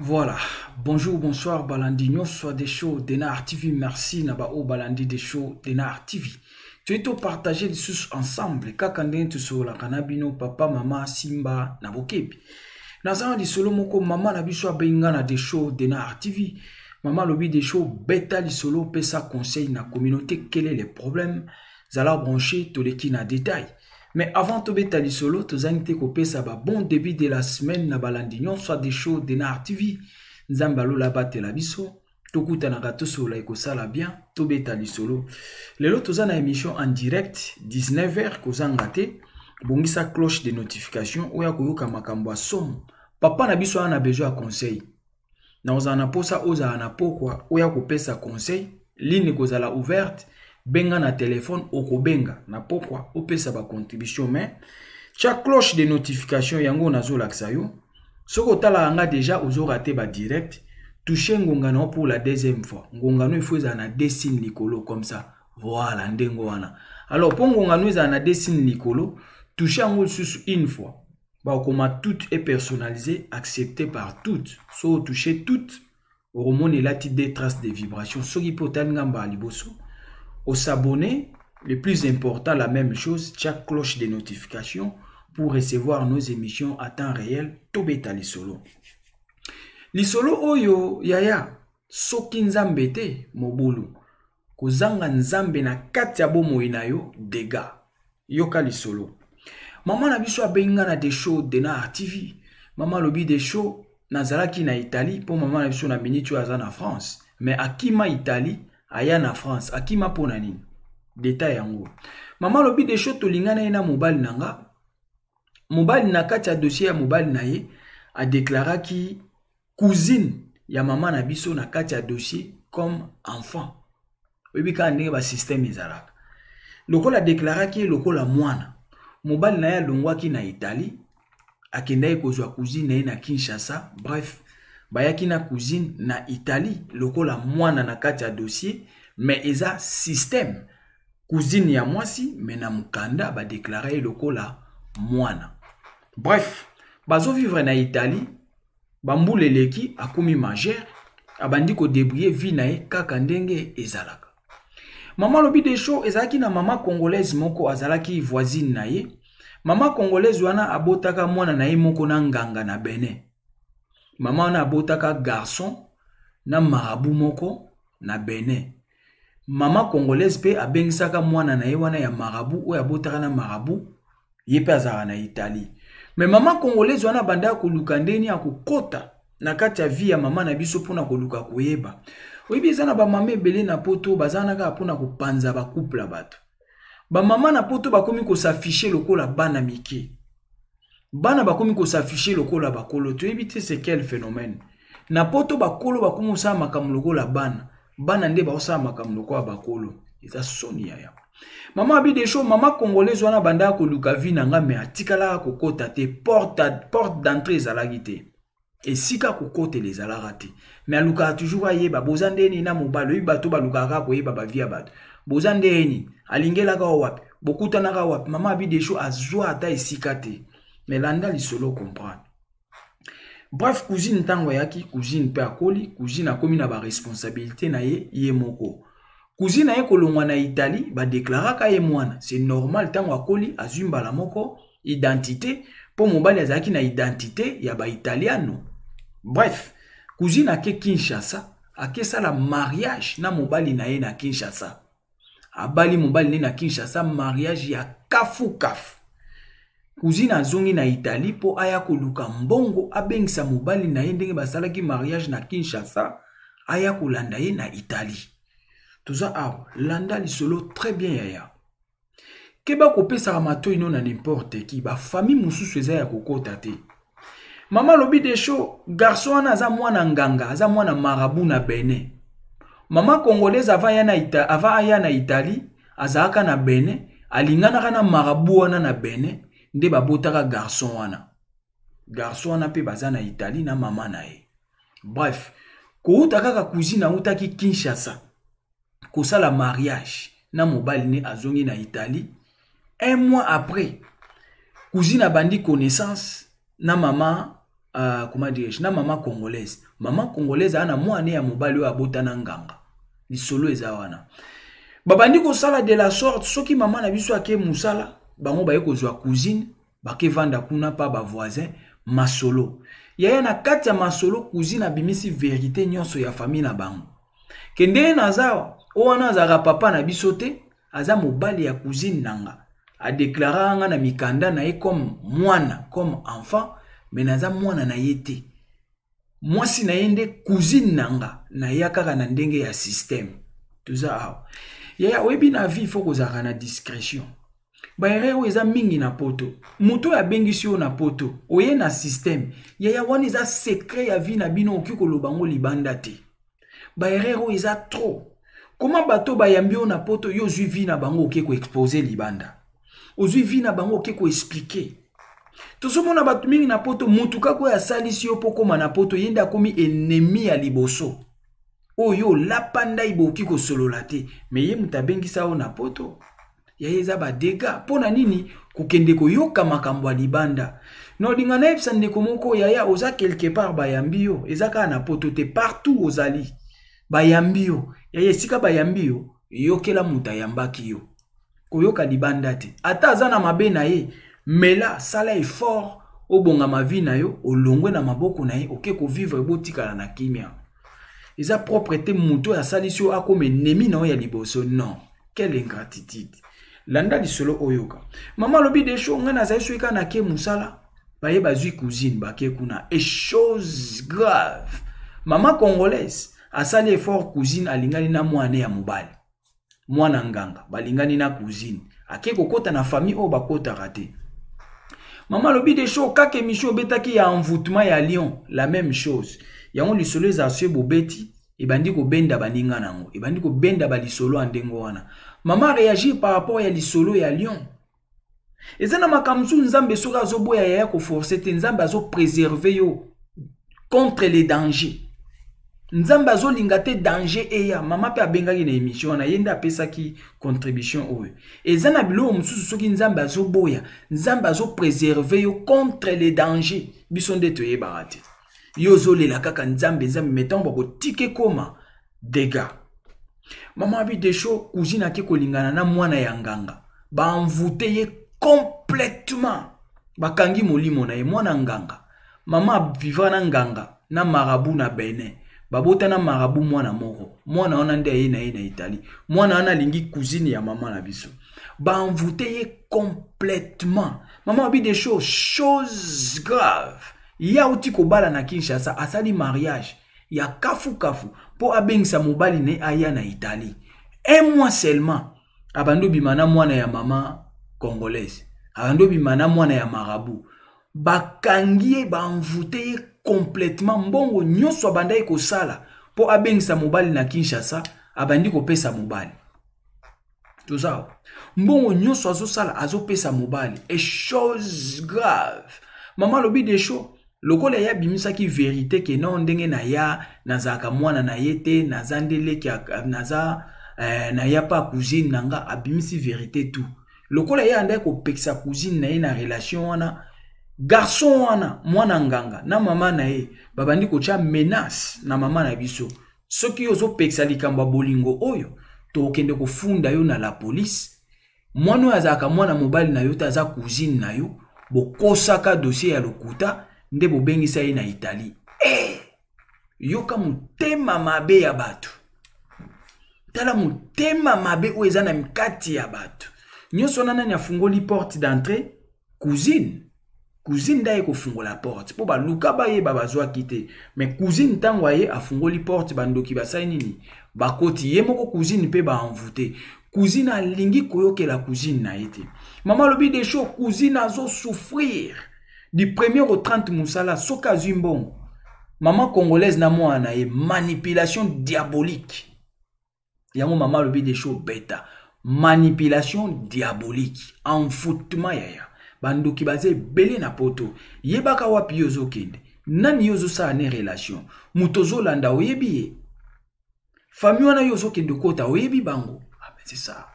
Voilà, bonjour, bonsoir, Balandinho, soit des shows d'Enar TV, merci Nabao Balandi des shows d'Enar TV. Tu es tout partagé les sous ensemble, kakandien tu sur la canabino, papa, maman, Simba, Nabokebi. Nazan di solo moko, maman nabiswa bengana des shows d'Enar TV. Maman lobby des shows bêta li solo, pesa conseil na communauté, quel est le problème, zala branché, tout les qui na détail. Mais avant de bêta li solo, tu zangte kopé ça va bon début de la semaine na Balandinho, soit des shows d'Enar TV. Nzambalo la bate la biso, tokuta na gato so la ekosala bien, to bêta li solo. Lelo toza na émission en direct, 19h, kozangate, bongisa cloche de notification, oya koyoka makambo somme. Papa na biso ana besoin de conseil. Na ozana posa oza ana pokwa, oya kopesa conseil, ligne kozala ouverte, benga na téléphone okobenga na pokwa opesa ba contribution mais chaque cloche de notification yango nazo laksa yo soko tala anga déjà ozo raté ba direct toucher ngongano pour la deuxième fois ngongano il faut za na dessin likolo comme ça voilà ndengo wana alors pour ngongano za na dessin likolo toucher ngo susu une fois ba koma tout est personnalisé accepté par toutes so toucher toutes hormone la ti des traces de vibrations so ki potal ngamba liboso. Au s'abonner, le plus important, la même chose, chaque cloche de notification pour recevoir nos émissions à temps réel, tobeta lisolo. Lisolo oyo, yaya, soki nzambe te, mobulu. Kozanga nzambe na kati ya bomo inayo, dega. Yoka lisolo. Maman na biso abenga na des shows d'Enar TV. Maman lobi des shows, nazalaki na Italie, pour maman na biso na minitu aza na France. Mais akima Italie, aya na France, akima pona nini. Détail yango. Maman lobi des shows tolingana ina mobile nanga. Mobile na kati ya dossier ya mobile na ye a déclaré ki cousine ya maman na biso na kati ya dossier comme enfant. Obi ka ndenge ba système ezalaka. Lokola déclaré ki lokola mwana. Mobile na ya longwaki na Italie. Akenda kozwa cousine na Kinshasa. Bref. Bayaki na cousine na Italie, lokola mwana na kati ya dossier, mais eza système. Cousine ya mwasi, mais na mukanda ba déclaré lokola mwana. Bref, bazo vivre na Italie, bambule leki akumi majeur, abandi ko débrouiller vie na ye kaka ndenge ezalaka. Maman lobi des shows ezalaki na mama congolaise moko azalaki voisine na ye. Mama congolaise wana abotaka mwana na ye moko na nganga na Benin. Maman na abotaka garçon na marabout moko na Benin. Maman congolaise pe abengisaka mwana na ye wana ya marabout ou abotaka na marabout ye pe azara na Italie. Mais maman congolaise wana banda koluka ndeni akokota na kati ya vie ya maman na biso pona koluka koyeba. Oyebi eza na ba mama ebele na poto bazanaka pona kopanza ba couple bato. Ba mama na poto bakomi ko s'afficher lokola bana mike. Bana bakomi ko s'afficher lokola bakolo. Tu éviter c'est quel phénomène. Na poto bakolo bakomi sa makamu lokola bana. Bana nde ba sa makamu lokola bakolo. Eza soni ya. Maman abi des shows, maman congolaise wana banda ko luka vi na nga me atikala ko kota te porte d'entrée zalaki te. Et sika ko kote les alara te. Mais aluka toujours ayeba bozande ni na mobalo bato baluka ko yeba ba via bato. Bozande ni alingela ka wapi. Bokuta na ka wapi. Maman abi des shows azwa ata esika te. Mais landa li solo comprendre. Bref, cousine tango yaki, cousine pe akoli, cousine akomi na ba responsabilité na ye moko. Cousine na ye kolongwa na Italie, ba déclara ka ye mwana. C'est normal tango akoli azumba la moko identité pour mobali azaki na identité ya ba italiano. Bref, cousine ake Kinshasa, ake sala mariage na mobali na ye na Kinshasa. Abali mobali na Kinshasa mariage ya kafu. Cousine azongi na Italie po aya koluka mbongo abengisa mobali na ye ndenge basalaki mariage na Kinshasa aya kolanda ye na Italie. Toza awa landa lisolo très bien yaya. Keba kopesa mato ino na n'importe qui ba famille mususu eza ya kokota te. Maman lobi de show, garçon wana aza mwana nganga, aza mwana marabout na Benin. Maman congolaise avant aya na Italie, azaka na Benin, alingana na marabout wana na Benin, nde babotaka garçon wana. Garçon wana pe baza na Italie na maman na ye. Bref, kouta kaka cousine autaki Kinshasa, kosala mariage, na mobali ne azongi na Italie. Un mois après, cousine a bandi connaissance na maman, comment dirais-je, na maman congolaise. Maman congolaise a na mwane ya mobali wa abota na nganga. Li solo eza wana. Babandi ko sala de la sorte, soki maman na biso ake musala, bango baye ko zwa cousine, bake vanda kuna pa ba voisin, masolo. Yaya na kati ya masolo, cousine abimisi vérité nyonso ya famille na bango. Kende na zawa, o wana zara papa na biso te, aza mobali ya cousine nanga. A déclaré nga na mikanda na ye comme mwana, comme enfant, mais naza mwana na yete. Moi si na yende cousine nanga, na yakaka na ndenge ya système. Tout ça aho. Yaya webi na vie, faut kozaka na discrétion. Baere o eza mingi na poto. Muto ya bengisi yo na poto. Oye na système. Yaya wana eza secret ya vie na bino oki kolobango libanda te. Baere o eza trop. Comment bato bayambi yo na poto yo zui vie na bango oki ko exposer libanda. Ozui vi na bango ke ko expliquer. Tozomo na batu mingi na poto mutuka ko ya salisi yo poko na poto yenda komi ennemi ya liboso. Oyo lapanda iboki ko solola te, mais ye mutabengisa o na poto. Ya yeza ba dega pona nini kokende ko yoka makambo ya libanda. No dingana epsa ndeko moko yaya oza quelque part bayambi yo, ezaka na poto te partout ozali. Bayambi yo, yaya esika bayambi yo, yokela mutayambaki yo. Koyoka libanda te. Ata aza na mabe na ye, mela sala effort obonga mavi na yo, olongwe na maboko na ye, oke ko vivre botikala na kimia. Eza propreté muto ya salisi yo akome ennemi na yo ya liboso. Non. Quelle ingratitude. Landa lisolo oyoka. Maman lobi de show nga na zaiso eka na ke musala. Baye bazui cousine bake kuna. Et chose grave. Maman congolaise asali effort cousine alingani na mwane ya mobali. Mwana nganga balingani na cousine ake kokota na famille o bakota raté. Maman lobi de show kake émission betaki ya envoûtement ya Lyon, la même chose. Yango lisolo za swe bobeti ebandi ko benda baninga nango, ebandi ko benda balisolo andengo wana. Maman réagit par rapport ya lisolo ya Lyon. Ezana makamzu nzambe soka zoboya ya ko forcer te, nzambe azo préserver yo contre les dangers. Nzambe azolinga te danger eya. Mama pe abengaki na émission na yenda pesa ki contribution oyo. Ezana bilo mususu soki nzambe azoboya, nzambe azo préserver yo contre les dangers. Bisonde to yebarate. Yo zolela kaka nzambe mettons bako tike koma dégâts. Mama abi de show cousine ake kolingana na mwana ya nganga. Ba envoûté ye complètement. Bakangi molimo na ye mwana nganga. Mama vivra na nganga na marabout na Benin. Babota na marabout mwana moko. Mwana wana nde ye na Italie. Mwana wana lingi cousine ya mama na biso. Ba envoûté ye complètement. Mama abi de show chose grave. Ya uti kobala na Kinshasa asali mariage ya kafu po abengisa mobali ne aya na Italie. Un mois seulement abando bimana mwana ya mama congolaise. Abando bimana mwana ya marabout. Bakangie ba envoûté complètement mbongo nyonso abanda ko sala po abengisa mobali na Kinshasa abandi ko pesa mobali. Tout ça. Mbongo nyonso azo sala azo pesa mobali. Et chose grave. Maman lobi de show lokola ya bimisa ki vérité ke non ndenge na ya nazaka mwana na yete nazandele ki naza na ya pa cousine nanga abimisi vérité tout. Lokola ya anda ko peksa cousine na ye na relation wana garçon wana mwana nganga na mama na ye babandi ko cha menace na mama na biso. Soki ozo peksa likamba bolingo oyo to okende ko funda yo na la police. Mwana azaka mwana mobali na yo taza cousine na yo bokosaka dossier ya lokuta nde bobengisa ye na Italie. Yoka mutema mabe ya batu. Tala mutema mabe o eza na mkati ya batu. Nyonso nana nya fungoli porte d'entrée cousine. Cousine da ye ko fungola porte. Po ba luka ba ye babazwa kite. Mais cousine tangwa ye afungoli porte bandoki basai nini. Bakoti ye moko cousine pe ba envoûté. Cousine alingi koyoke la cousine na ete. Maman lobi de show cousine azo souffrir. Du 1er au 30 Moussala, soka zumbongo. Maman congolaise na mwana e manipulation diabolique. Yango maman lobi des choses bêta. Manipulation diabolique. Enfoutement yaya. Bandoki baze belé na poto. Yebaka wapi yozo kende. Nani yozo sa ane relation. Mutozo landa oyebi ye. Famille wana yozo kende kota oyebi bango. Ah ben c'est ça.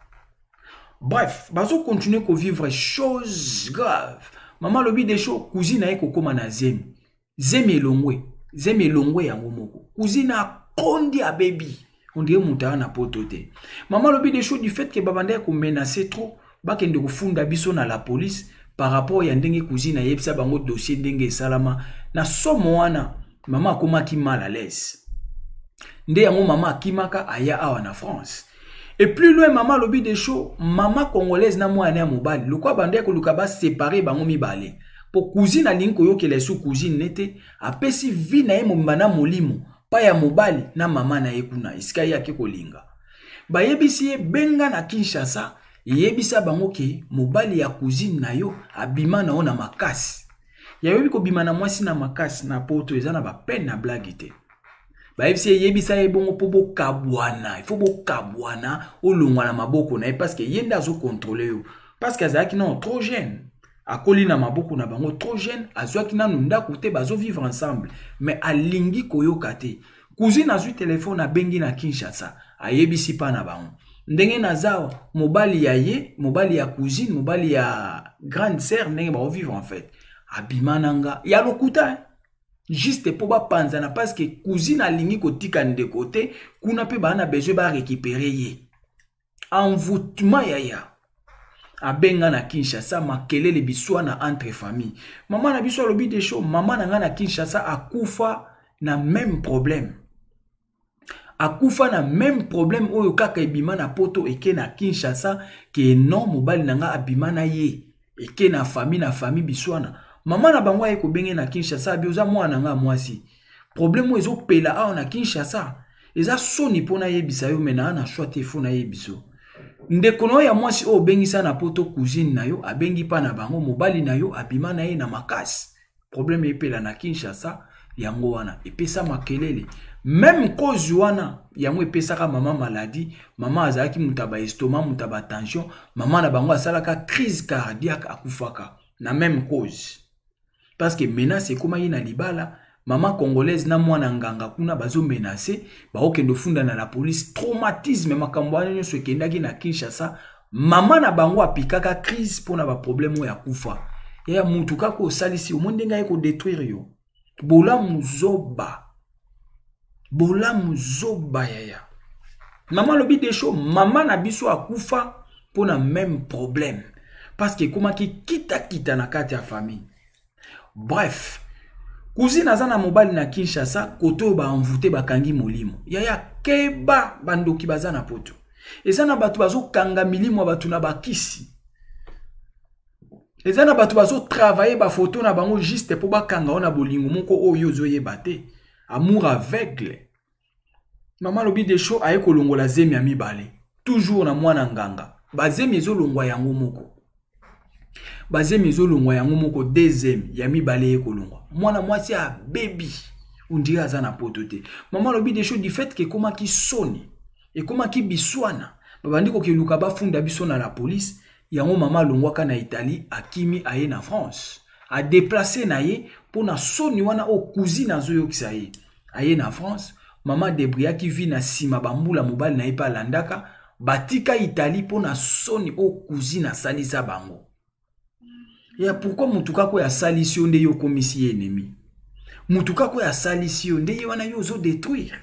Bref, bazo continuer ko vivre choses graves. Maman lobi des choses cousine na eko koma na zemi. Zemi elongwe. Zemi elongwe yango moko. Cousine a kondi a baby. On dirait muta na poto te. Maman lobi des choses du fait que babanda ko menacer trop. Bakende ko funda biso na la police. Par rapport à ndenge cousine yebisa bango dossier ndenge salama na somo wana mama akoma ki mal à l'aise nde yango mama akimaka aya awa na France et plus loin mama lobi des shows mama congolaise na mwana ya mobali lokwa bande ko luka ba séparer bango mibale pour cousine alingi koyokela sous cousine nete apesi vie na ye mombana molimo pa ya mobali na mama na ye kuna isika yake kolinga bayebisi ye benga na Kinshasa yebisa bango ke mobali ya cousine na yo abima na ona makasi. Ya yobi ko bima na mwasi na makasi na poto ezana ba peine na blague te. Ba yebisa ye bongo po bo kabwana, il faut bo kabwana olongwa na maboko na parce que yenda zo contrôler yo. Parce que azaki non trop jeune. Akoli na maboko na bango trop jeune, azwaki na nunda kote bazo vivre ensemble. Mais alingi koyoka te. Cousine azu téléphone a bengi na Kinshasa, ayebisi pa na bango. Ndenge nazawa mobali ya ye, mobali ya cousine, mobali ya grande sœur ndenge ba vivre en fait. Abimananga ya lokuta juste pour ba panzana parce que cousine alingi kotika nde côté kuna pe ba na besoin ba récupérer ye. Envoûtement yaya. Abenga na Kinshasa makelele biswana entre famille. Maman na biso lobi des choses, maman na nga na Kinshasa akufa na même problème. Akufa na même problème oyo kaka ebima na poto eke na Kinshasa ke non mobali nanga abima na ye eke na famille biswana mama na bango ayeko benge na Kinshasa bioza mwana nga mwasi problème ezo pela awa na Kinshasa eza soni pona yebisa yo mena na choite fo na yebiso ndeko no ya mwasi o bengisa na poto cousine na yo abengi pa na bango mobali na yo abima na ye na makasi problème epela na Kinshasa yango wana epesa makelele même cause wana yango epesaka mama maladie mama azalaki mutaba estomac mutaba tension mama na bango asalaka crise cardiaque akufaka na même cause parce que menace ekoma ye na libala mama congolaise na mwana nganga kuna bazo menacer baokende funda na la police traumatisme makambo wana nyonso ekendaki na Kinshasa mama na bango apikaka crise pona ba problème ya kufa ya mutu kako osalisi omondenga eko détruire yo bola muzoba yaya maman lobi des choses maman na biso akufa pona même problème parce que comment ki kita na kati ya famille bref cousine azana mobali na Kinshasa koto ba envoûté bakangi molimo yaya keba bandoki bazana poto ezana batu bazo kanga milimo batu na bakisi ezana batu bazo travailler ba photo na bango juste pour bakanga ona bolingo moko oyo zoyeba te amour aveugle maman lobi des choses aye kolongola zemi ya mibale toujours na mwana nganga bazemi ezolongwa yango moko bazemi ezolongwa yango moko deuxième ya mibale ekolongwa mwana mwasi a baby undira azana poto te maman lobi des choses du fait que koma ki soni et koma ki biswana babandiko ke luka ba funda biso na la police yango mama longwaka na Italie akimi aye na France a déplacer na ye pour na soni wana o cousine azoyokisa ye aye na France mama debria ki vi na sima bambula mobali na ye pa landaka batika Italie pour na soni o cousine salisa bango ya pourquoi mutuka ko ya salisi onde yo komisi ennemi mutuka ko ya salisi onde yo wana yo zo détruire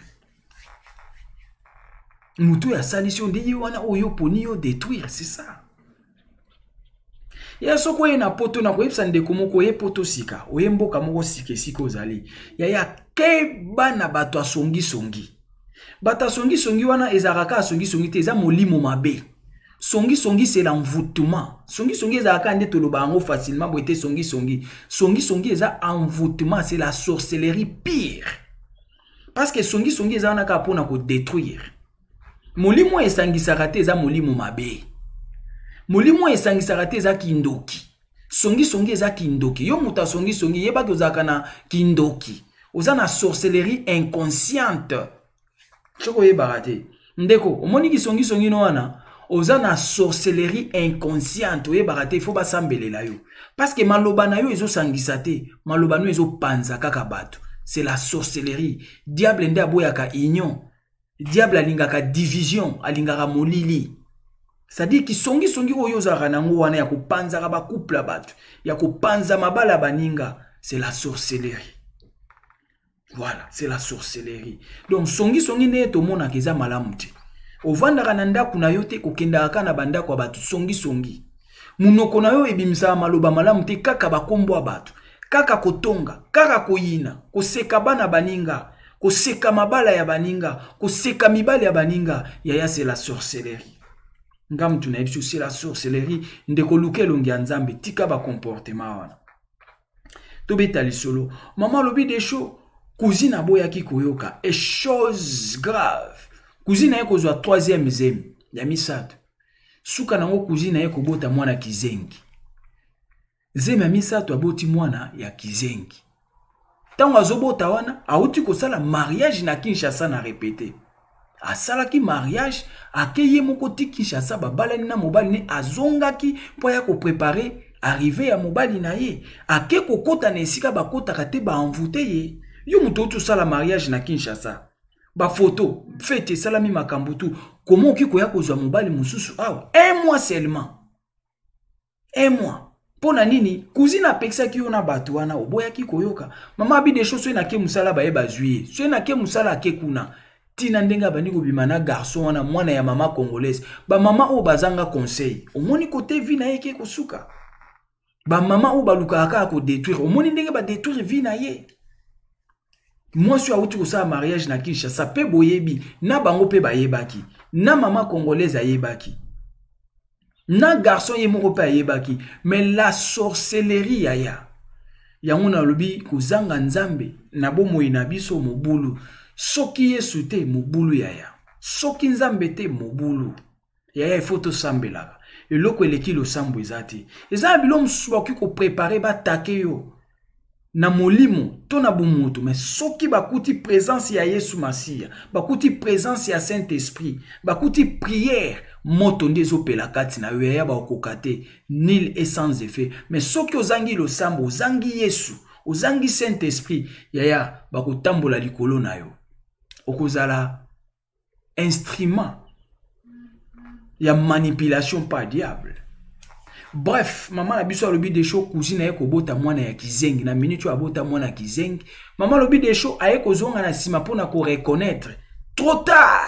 mutu ya salisi onde yo wana oyo poni yo détruire c'est ça. Ya soko ye na poto na koyebisa ndeko moko ye poto sika oye mboka moko sika ozali ya keba na bato asongi bato asongi wana ezalaka asongi te eza molimo mabe songi c'est l'envoûtement songi ezalaka nde toloba yango facilement boite songi eza envoûtement c'est la sorcellerie pire parce que songi eza wana ka pona ko détruire molimo esangisaka te eza molimo mabe molimo esangisaka te eza kindoki songi songi eza kindoki. Yo muta songi songi yeba kozaka na kindoki. Oza na sorcellerie inconsciente. Choko yeba te. Ndeko, omoni ki songi songi no wana, oza na sorcellerie inconsciente. Oyeba te, il faut basambelela yo. Parce que maloba na yo ezo sangisa te, maloba no ezo panza kaka bato. C'est la sorcellerie. Diable nde aboyaka union. Diable alingaka division, alingaka molili. C'est-à-dire ki songi songi oyo zaka nango wana ya kopanza ba couple bato, ya kopanza mabala baninga, c'est la sorcellerie. Voilà, c'est la sorcellerie. Donc songi songi ne to mona keza malamu te. Ovandaka na ndaku na yo te kokendaka na bandako ya bato songi songi. Munoko na yo ebimisa maloba malamu te kaka bakombo bato, kaka kotonga, kaka koyina, koseka bana baninga, koseka mabala ya baninga, koseka mibali ya baninga, yaya c'est la sorcellerie. Ngam tu na ebisu c'est la sorcellerie, ndeko lukelo ngia nzambe tika ba comportement wana. To betali solo, maman lobi des choses. Cousine aboyaki koyoka et chose grave. Cousine yeko zwa 3e zemi ya misato. Suka nango cousine yeko bota mwana kizengi. Zemi ya misato aboti mwana ya kizengi. Tango azobota wana auti kosala mariage na Kinshasa na répété. Asalaki mariage akeye moko ti Kinshasa babalani na mobali ne azongaki po ya ko préparer arrivée ya mobali na ye. Ake kokota na esika bakota kate ba envoûté ye. Yo muto sala mariage na Kinshasa. Ba photo, fête salami makambutu. Comment oki koya kozwa mobali mususu awa? 1 mois seulement. 1 mois. Pona nini? Cousine apekisa ki yona batu wana oboya ki koyoka. Mama abi des choses na ke musala ba eba zuye. So na ke musala ke kuna. Tina ndenga bani ko bimana garçon wana mwana ya mama congolaise. Ba mama o bazanga conseil. Omoni kote vi na ye ke kosuka. Ba mama o baluka aka ko détruire. Omoni ndenge ba détruire vi na ye. Moi, je suis outi ko sa mariage na Kinshasa pe boyebi na bango pe bayebaki na mama congolaise ayebaki na garçon ye moko pe ayebaki mais la sorcellerie yaya yango na lobi kozanga nzambe na bomoi na biso mobulu soki yesu te mobulu yaya soki nzambe te mobulu yaya photo sambelaka eloko eleki lo sambo ezati eza bilo mususu bakoki ko préparer ba take yo na molimo to na bumutu mais soki bakuti présence ya Yesu Masia bakuti présence ya Saint-Esprit bakuti prière moto ndezo pela kati na yo ya ba okokate nil et sans effet mais soki ozangi lo sambo ozangi Yesu ozangi Saint-Esprit yaya bakotambola likolo na yo okozala instrument ya manipulation par diable. Bref, maman a biso lobi des choses cousine ayeko bota mwana ya kizengi na minute abota mwana kizengi. Maman lobi des choses ayeko zonga na sima pona ko reconnaître. Trop tard.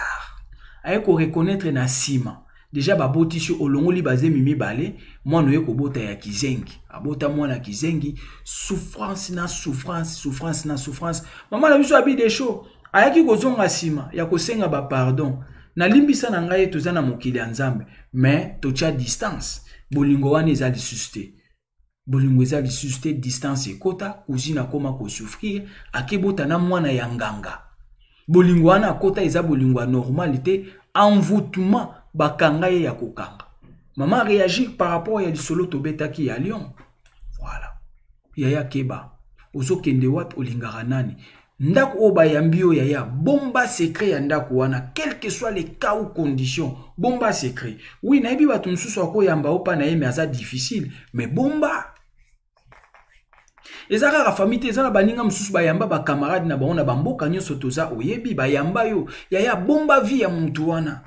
Ayeko reconnaître na sima. Déjà baboti so olongoli baze mimi bale, mwana yeko bota ya kizengi. Abota mwana kizengi, souffrance na souffrance, souffrance na souffrance. Maman a biso abi des choses ayaki ko zonga sima ya ko senga ba pardon. Na limbisa na ngai tozana mokili ya Nzambe, mais tocha distance. Bolingo wana eza lisuste. Bolingo eza lisuste distance ekota, cousine akoma ko souffrir, akebota na mwana ya nganga. Bolingo wana akota eza bolingo ya normalité, envoûtement bakanga ye ya kokanga. Maman réagit par rapport ya lisolo tobetaki ya Lyon. Voilà. Yaya keba. Ozo kende wapi olingaka nani? Ndako oba yambio yaya bomba secret ya ndako wana quel que soit les cas ou conditions bomba secret. Oui na ebi batu msusu wako yamba opa na yeme aza difficile mais bomba. Ezaka ka famille ezana baninga msusu ba yamba ba camarade na baona bamboka nyoso toza oyebi ba yamba yo yaya bomba vie ya muntu wana.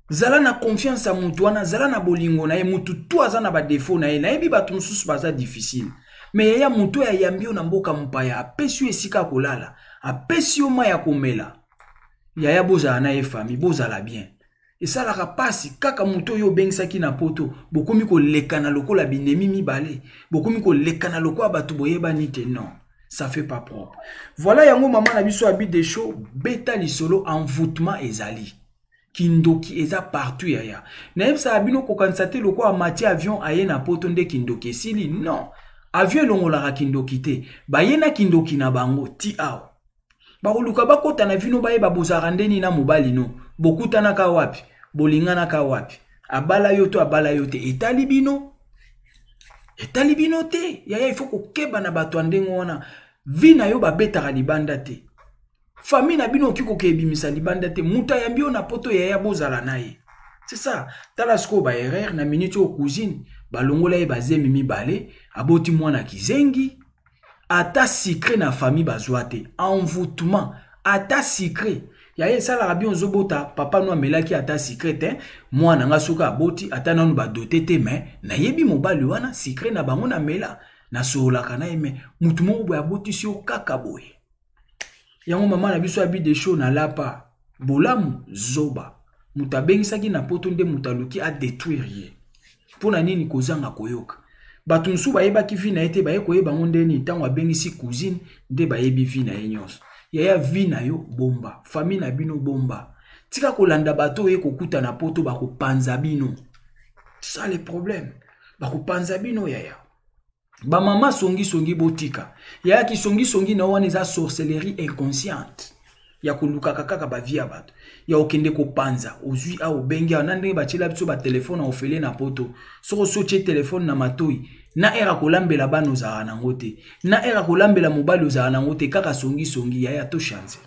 Zala na confiance ya muntu wana zala na bolingo na ye mutu to azana ba défaut na ye na ebi batu msusu baza difficile. Mais yaya muto ya yambio na mboka mpaya apesi esika kolala apesi oma ya komela yaya boza na ye famille boza la bien esala ka pasi kaka muto yo bengisaki na poto bokomi ko lekana lokola binemi mibale bokomi ko lekana lokola batu boyeba nite non ça fait pas propre. Voilà yango maman na biso abi des choses beta lisolo envoûtement ezali kindoki eza partout yaya na yebsa abino ko kansate lokola mati avion aye na poto nde kindoki sili non. Avion longola kindoki te. Bayena kindoki na bango ti ao. Bakoluka bakota na vino baye babozara ndeni na mobali no. Bokutana ka wapi? Bolingana ka wapi? Abala yoto etali bino. etali bino te yaya il faut kokeba na bato ndenge wana vi na yo babetaka libanda te famille na bino oki kokebimisa libanda te muta yambi yo na poto yaya bozala na ye c'est ça tala siko ba erreur na minute o cousine balongola ye bazemi mibale aboti mwana kizengi ata secret na famille bazwa te envoûtement ata secret yaya esalaka bien ozobota papa no amelaki ata secret te mwana nga soki aboti ata nanu badote te me nayebi mobali wana secret na bango namela nasololaka na ye me mutu moko boye abotisi yo kaka boye yango mama na biso abi de show na lapa bolamu zoba mutu abengisaki na poto nde mutu aluki adétruire ye mpona nini kozanga koyoka bato mosusu bayebaki vi na ye te baye koyeba ngo ndeni ntango abengisi cousine nde bayebi vi na ye nyonso yaya vi na yo bomba famille na bino bomba tika kolanda bato oye kokuta na poto bakopanza bino ça le problème bakopanza bino yaya bamama songi botika yaya ki songi na wana eza sorcellerie inconsciente ya kolukaka kaka bavi ya bato ya okende kopanza ozwi a obengi na ndenge batiela biso batelefone ofele na poto soko sotie telefone na matoi na era kolambela bana ozala nango te na era kolambela mobali ozala nango te kaka songi yaya to chance.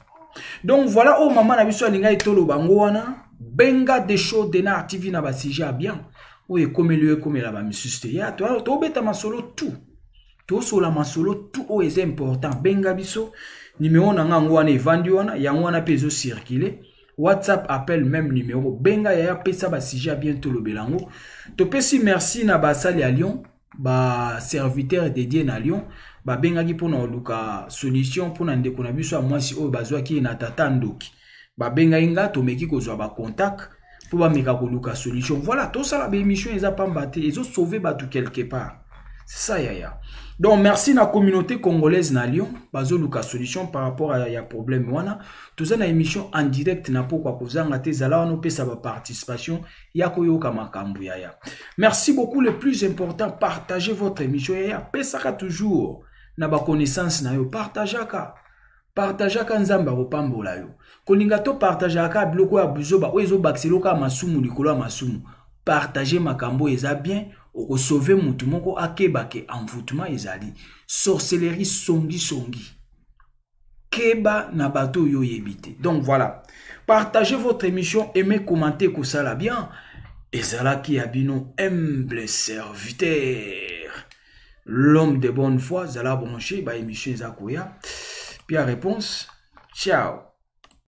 Donc voilà oh mama na biso alinga etolo bango wana benga de show Denar TV na ba sujet bien oye komeli komela ba misuste ya to beta masolo tout to sola masolo tout o est important benga biso numéro na ngo wana evandi wana yango wana pezo circuler WhatsApp appelle même numéro benga ya pesa ba sujet bientôt lo belango to pesi merci na basali à Lyon ba serviteur dédié na Lyon ba benga ki pona luka solution pona ndeko na biso mwasi o bazwa ki na tata ndoki ba benga inga to meki kozwa ba contact pour ba meka ko luka solution voilà tout ça la be émission eza pambate ezo sauver batu quelque part c'est ça yaya. Donc merci na communauté congolaise na Lyon bazo luka solution par rapport à ya problème wana tout ça na émission en direct na pourquoi kozanga te zala wana pesa ba participation ya koyoka makambu yaya. Merci beaucoup, le plus important partagez votre émission yaya pesaka toujours na ba connaissance na yo partagaka nzamba kopambola yo kolinga to partagaka biloko ya buzoba oyezo baxiloka masumu likolo ya masumu partager makambo eza bien oko sauver mutu moko akebake envoûtement ezali sorcellerie songi keba na bato yo yebite. Donc voilà, partagez votre émission, aimez, commentez que ça la bien ezala ki abino humble serviteur l'homme de bonne foi zala branché ba émission ezakoya puis à réponse ciao.